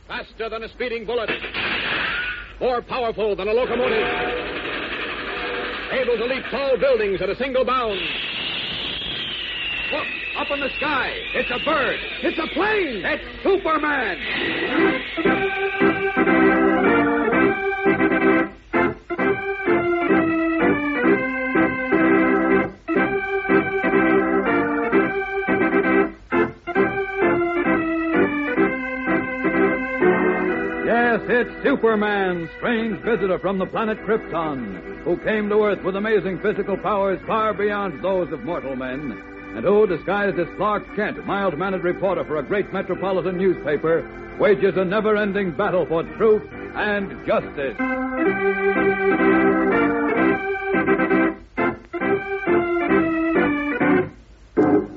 Faster than a speeding bullet. More powerful than a locomotive. Able to leap tall buildings at a single bound. Look, up in the sky. It's a bird. It's a plane. It's Superman. Yes, it's Superman, strange visitor from the planet Krypton, who came to Earth with amazing physical powers far beyond those of mortal men, and who, disguised as Clark Kent, mild-mannered reporter for a great metropolitan newspaper, wages a never-ending battle for truth and justice.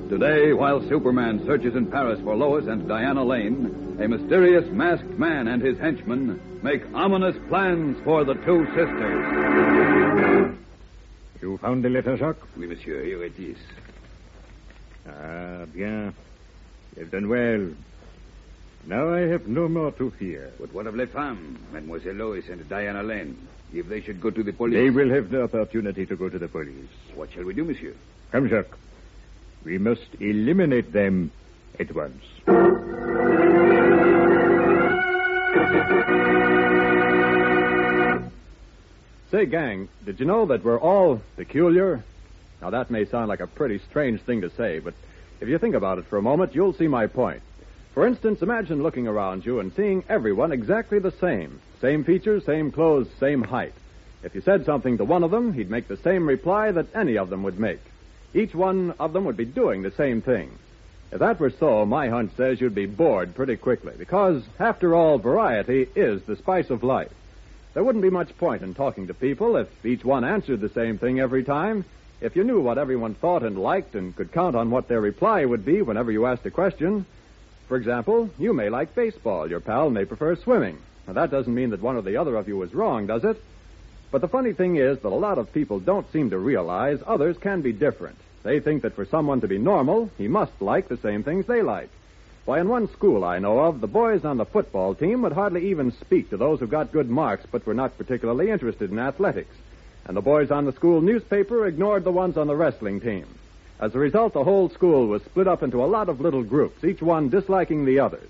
Today, while Superman searches in Paris for Lois and Diana Lane, a mysterious masked man and his henchmen make ominous plans for the two sisters. You found the letter, Jacques? Oui, monsieur. Here it is. Ah, bien. You've done well. Now I have no more to fear. But what of les femmes, Mademoiselle Lois and Diana Lane? If they should go to the police... They will have the opportunity to go to the police. What shall we do, monsieur? Come, Jacques. We must eliminate them at once. Say, gang, did you know that we're all peculiar? Now, that may sound like a pretty strange thing to say, but if you think about it for a moment, you'll see my point. For instance, imagine looking around you and seeing everyone exactly the same. Same features, same clothes, same height. If you said something to one of them, he'd make the same reply that any of them would make. Each one of them would be doing the same thing. If that were so, my hunch says you'd be bored pretty quickly, because, after all, variety is the spice of life. There wouldn't be much point in talking to people if each one answered the same thing every time. If you knew what everyone thought and liked and could count on what their reply would be whenever you asked a question. For example, you may like baseball. Your pal may prefer swimming. Now, that doesn't mean that one or the other of you is wrong, does it? But the funny thing is that a lot of people don't seem to realize others can be different. They think that for someone to be normal, he must like the same things they like. Why, in one school I know of, the boys on the football team would hardly even speak to those who got good marks but were not particularly interested in athletics. And the boys on the school newspaper ignored the ones on the wrestling team. As a result, the whole school was split up into a lot of little groups, each one disliking the others.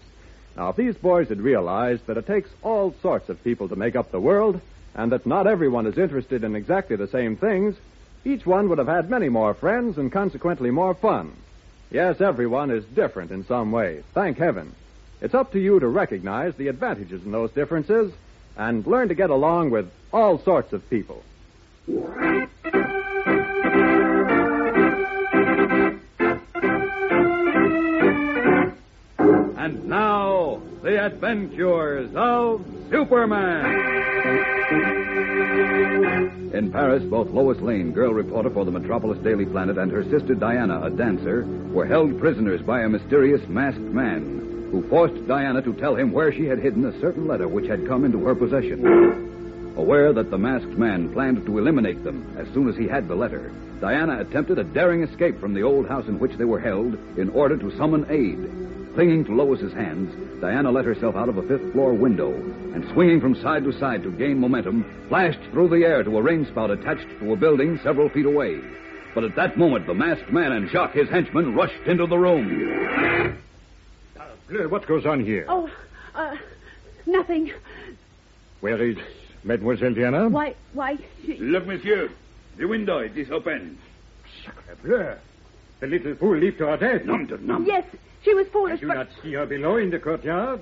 Now, if these boys had realized that it takes all sorts of people to make up the world, and that not everyone is interested in exactly the same things, each one would have had many more friends and consequently more fun. Yes, everyone is different in some way. Thank heaven. It's up to you to recognize the advantages in those differences and learn to get along with all sorts of people. And now, the adventures of Superman. In Paris, both Lois Lane, girl reporter for the Metropolis Daily Planet, and her sister Diana, a dancer, were held prisoners by a mysterious masked man who forced Diana to tell him where she had hidden a certain letter which had come into her possession. Aware that the masked man planned to eliminate them as soon as he had the letter, Diana attempted a daring escape from the old house in which they were held in order to summon aid. Clinging to Lois's hands, Diana let herself out of a fifth-floor window and, swinging from side to side to gain momentum, flashed through the air to a rain spout attached to a building several feet away. But at that moment, the masked man and Jacques, his henchman, rushed into the room. What goes on here? Oh, nothing. Where is Mademoiselle Diana? Why, she... Look, monsieur. The window, it is open. Sacre bleu. The little fool leaped to her death. Nom de nom. Yes, she was foolish, Did you not see her below in the courtyard?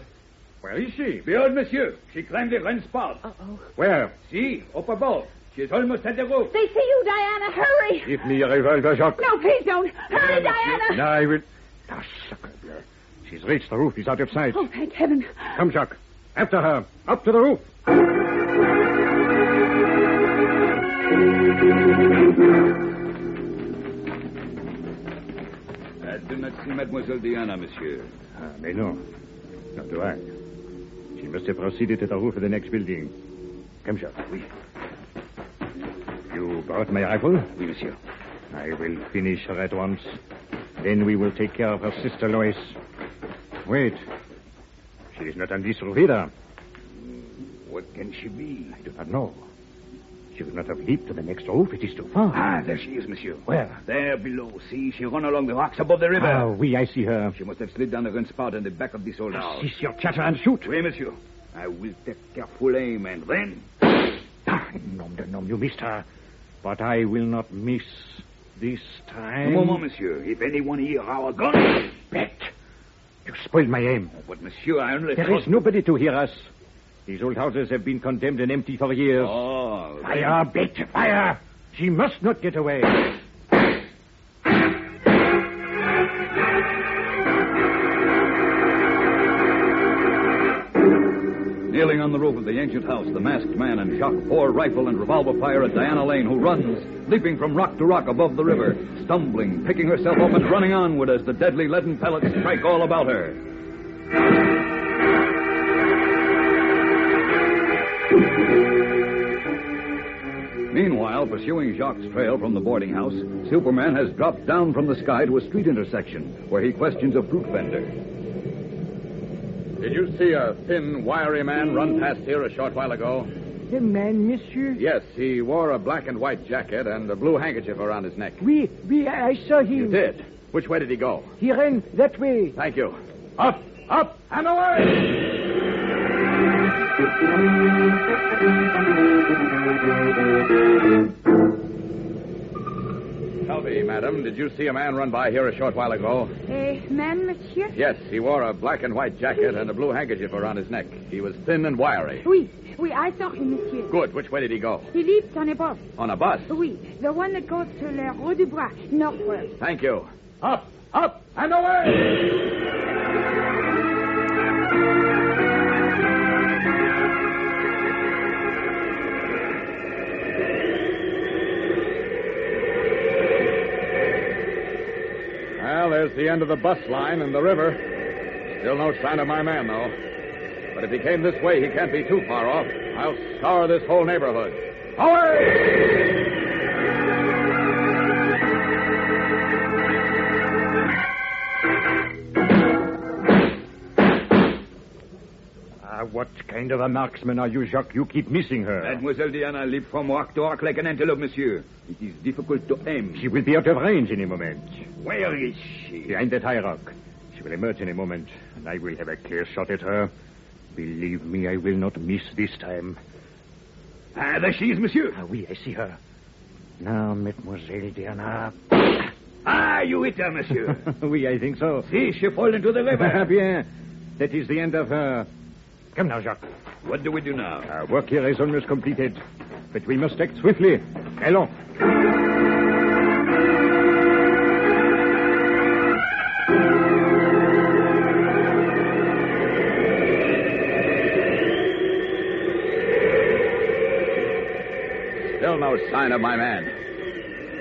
Where is she? Behold, monsieur. She climbed the rain spout. Uh-oh. Where? See, up above. She is almost at the roof. They see you, Diana. Hurry. Give me a revolver, Jacques. No, please don't. Hurry, Diana. No, I will... Ah, sacre bleu. She's reached the roof. He's out of sight. Oh, thank heaven. Come, Jacques. After her. Up to the roof. I do not see Mademoiselle Diana, monsieur. Ah, mais no. Nor do I. She must have proceeded to the roof of the next building. Come, Jacques. Oui. You brought my rifle? Oui, monsieur. I will finish her at once. Then we will take care of her sister Lois. Wait. She is not on this roof either. What can she be? I do not know. She would not have leaped to the next roof. It is too far. Ah, there she is, monsieur. Where? There below. See, she run along the rocks above the river. Ah, oui, I see her. She must have slid down the gun spout in the back of this old house. Cease your chatter and shoot. Oui, monsieur. I will take careful aim, and then... Ah, nom de nom, you missed her. But I will not miss this time. Un moment, monsieur. If anyone hear our gun... Bet. You spoiled my aim. But, monsieur, I only... There is nobody to hear us. These old houses have been condemned and empty for years. Oh, Fire, Bet, fire! She must not get away. Kneeling on the roof of the ancient house, the masked man and Jacques pour rifle and revolver fire at Diana Lane, who runs, leaping from rock to rock above the river, stumbling, picking herself up and running onward as the deadly leaden pellets strike all about her. Meanwhile, pursuing Jacques' trail from the boarding house, Superman has dropped down from the sky to a street intersection where he questions a fruit vendor. Did you see a thin, wiry man run past here a short while ago? The man, monsieur? Yes, he wore a black and white jacket and a blue handkerchief around his neck. Oui, I saw him. You did? Which way did he go? He ran that way. Thank you. Up, and away! Tell me, madam, did you see a man run by here a short while ago? Man, monsieur? Yes, he wore a black and white jacket and a blue handkerchief around his neck. He was thin and wiry. Oui, I saw him, monsieur. Good. Which way did he go? He leaped on a bus. On a bus? Oui, the one that goes to La Rue du Bois, northward. Thank you. Up, and away! Well, there's the end of the bus line and the river. Still no sign of my man, though. But if he came this way, he can't be too far off. I'll scour this whole neighborhood. Away! What kind of a marksman are you, Jacques? You keep missing her. Mademoiselle Diana leaped from rock to rock like an antelope, monsieur. It is difficult to aim. She will be out of range any moment. Where is she? Behind that high rock. She will emerge in a moment, and I will have a clear shot at her. Believe me, I will not miss this time. Ah, there she is, monsieur. Ah, oui, I see her. Now, Mademoiselle Diana. Ah, you hit her, monsieur. Oui, I think so. See, she fall into the river. Bien. That is the end of her. Come now, Jacques. What do we do now? Our work here is almost completed. But we must act swiftly. Allons. Still no sign of my man.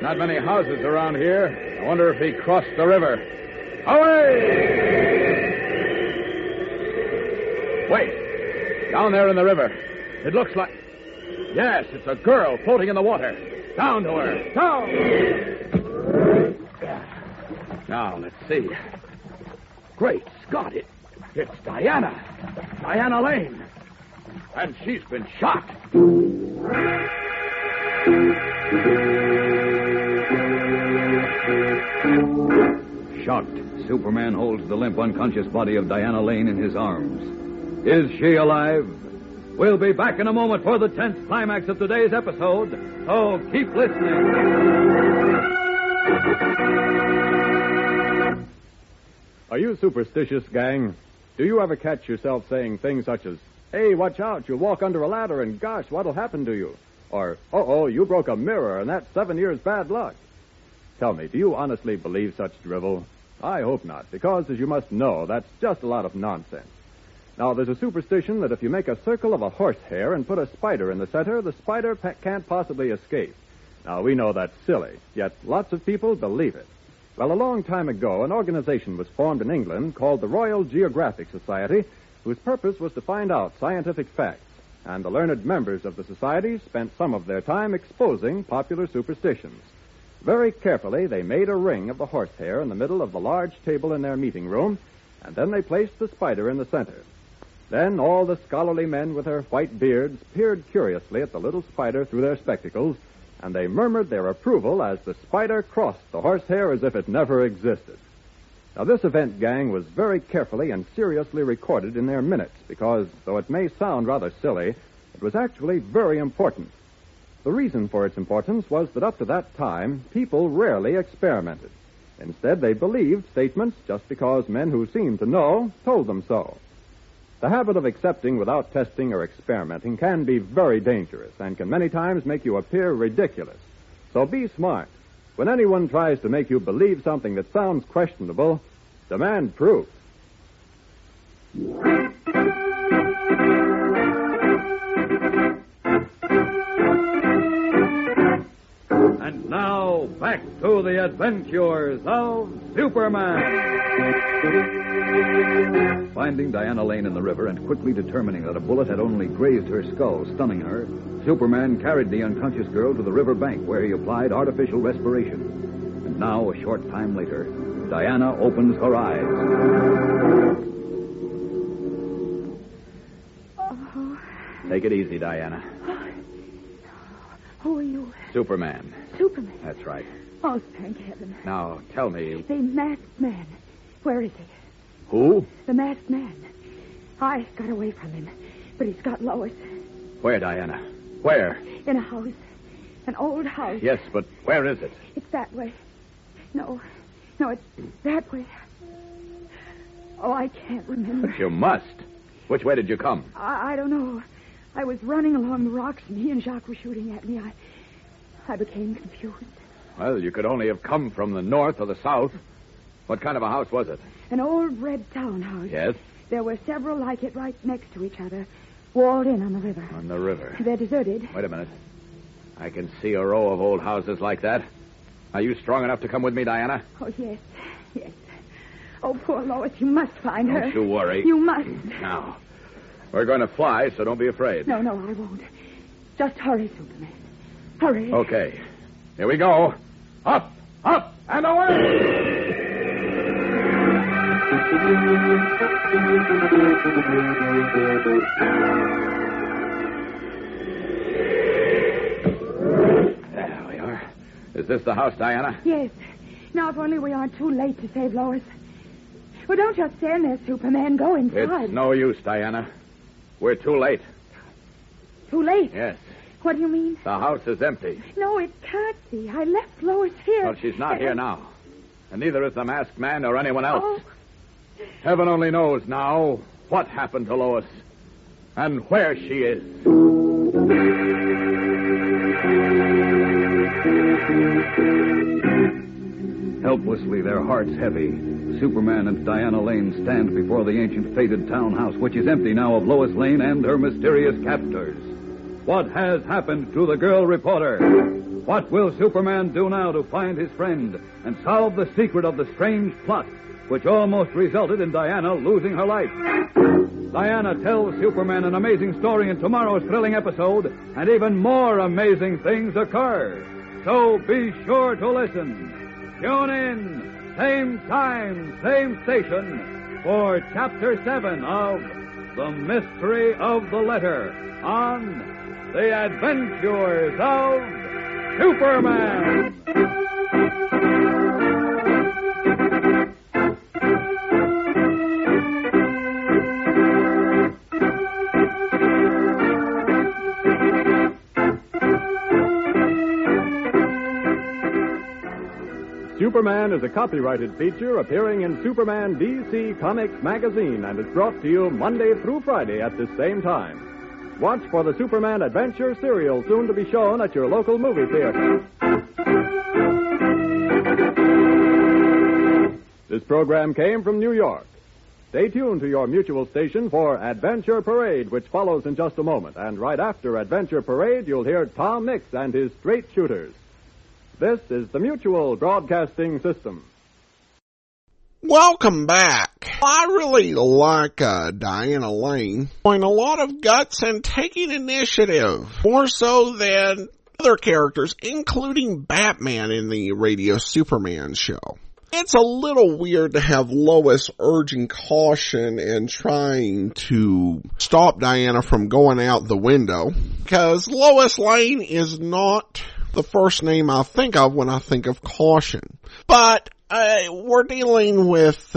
Not many houses around here. I wonder if he crossed the river. Away! Wait. Down there in the river. It looks like... Yes, it's a girl floating in the water. Down to her. Down! Now, let's see. Great Scott, it's Diana. Diana Lane. And she's been shot. Shocked, Superman holds the limp, unconscious body of Diana Lane in his arms. Is she alive? We'll be back in a moment for the tense climax of today's episode, so keep listening. Are you superstitious, gang? Do you ever catch yourself saying things such as, "Hey, watch out, you'll walk under a ladder and gosh, what'll happen to you?" Or, "Uh-oh, you broke a mirror and that's 7 years bad luck." Tell me, do you honestly believe such drivel? I hope not, because, as you must know, that's just a lot of nonsense. Now, there's a superstition that if you make a circle of a horsehair and put a spider in the center, the spider can't possibly escape. Now, we know that's silly, yet lots of people believe it. Well, a long time ago, an organization was formed in England called the Royal Geographic Society, whose purpose was to find out scientific facts. And the learned members of the society spent some of their time exposing popular superstitions. Very carefully, they made a ring of the horsehair in the middle of the large table in their meeting room, and then they placed the spider in the center. Then all the scholarly men with their white beards peered curiously at the little spider through their spectacles, and they murmured their approval as the spider crossed the horsehair as if it never existed. Now, this event, gang, was very carefully and seriously recorded in their minutes because, though it may sound rather silly, it was actually very important. The reason for its importance was that up to that time, people rarely experimented. Instead, they believed statements just because men who seemed to know told them so. The habit of accepting without testing or experimenting can be very dangerous and can many times make you appear ridiculous. So be smart. When anyone tries to make you believe something that sounds questionable, demand proof. And now, back to the adventures of Superman. Finding Diana Lane in the river and quickly determining that a bullet had only grazed her skull, stunning her, Superman carried the unconscious girl to the river bank where he applied artificial respiration. And now, a short time later, Diana opens her eyes. Oh. Take it easy, Diana. Who are you? Superman. Superman? That's right. Oh, thank heaven. Now, tell me... The masked man. Where is he? Who? The masked man. I got away from him, but he's got Lois. Where, Diana? Where? In a house. An old house. Yes, but where is it? It's that way. No, it's that way. Oh, I can't remember. But you must. Which way did you come? I don't know. I was running along the rocks, and he and Jacques were shooting at me. I became confused. Well, you could only have come from the north or the south. What kind of a house was it? An old red townhouse. Yes? There were several like it right next to each other, walled in on the river. On the river. They're deserted. Wait a minute. I can see a row of old houses like that. Are you strong enough to come with me, Diana? Oh, yes. Oh, poor Lois, you must find her. Don't you worry. You must. Now, we're going to fly, so don't be afraid. No, I won't. Just hurry, Superman. Hurry. Okay. Here we go. Up, and away! There we are. Is this the house, Diana? Yes. Now, if only we aren't too late to save Lois. Well, don't just stand there, Superman. Go inside. It's no use, Diana. We're too late. Too late? Yes. What do you mean? The house is empty. No, it can't be. I left Lois here. Well, she's not here now. And neither is the masked man or anyone else. Oh. Heaven only knows now what happened to Lois and where she is. Helplessly, their hearts heavy, Superman and Diana Lane stand before the ancient fated townhouse, which is empty now of Lois Lane and her mysterious captors. What has happened to the girl reporter? What will Superman do now to find his friend and solve the secret of the strange plot which almost resulted in Diana losing her life? Diana tells Superman an amazing story in tomorrow's thrilling episode, and even more amazing things occur. So be sure to listen. Tune in, same time, same station, for Chapter 7 of The Mystery of the Letter on The Adventures of Superman. Superman is a copyrighted feature appearing in Superman DC Comics magazine and is brought to you Monday through Friday at this same time. Watch for the Superman Adventure serial soon to be shown at your local movie theater. This program came from New York. Stay tuned to your mutual station for Adventure Parade, which follows in just a moment. And right after Adventure Parade, you'll hear Tom Mix and his Straight Shooters. This is the Mutual Broadcasting System. Welcome back. I really like Diana Lane showing a lot of guts and taking initiative, more so than other characters, including Batman in the Radio Superman show. It's a little weird to have Lois urging caution and trying to stop Diana from going out the window, because Lois Lane is not the first name I think of when I think of caution. But we're dealing with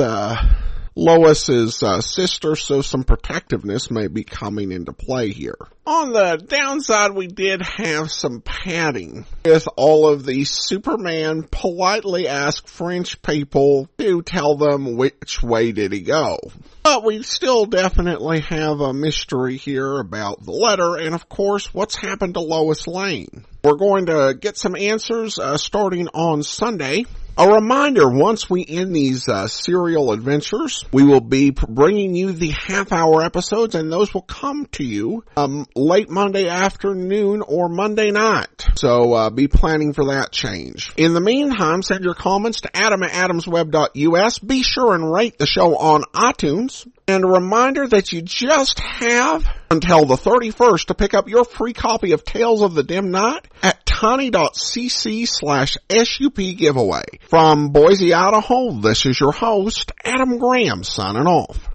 Lois's sister, so some protectiveness may be coming into play here. On the downside, we did have some padding with all of the Superman politely asked French people to tell them which way did he go. But we still definitely have a mystery here about the letter and, of course, what's happened to Lois Lane. We're going to get some answers starting on Sunday. A reminder, once we end these serial adventures, we will be bringing you the half-hour episodes, and those will come to you late Monday afternoon or Monday night. So be planning for that change. In the meantime, send your comments to adam@adamsweb.us. Be sure and rate the show on iTunes. And a reminder that you just have until the 31st to pick up your free copy of Tales of the Dim Night at tiny.cc/SUP giveaway. From Boise, Idaho, this is your host, Adam Graham, signing off.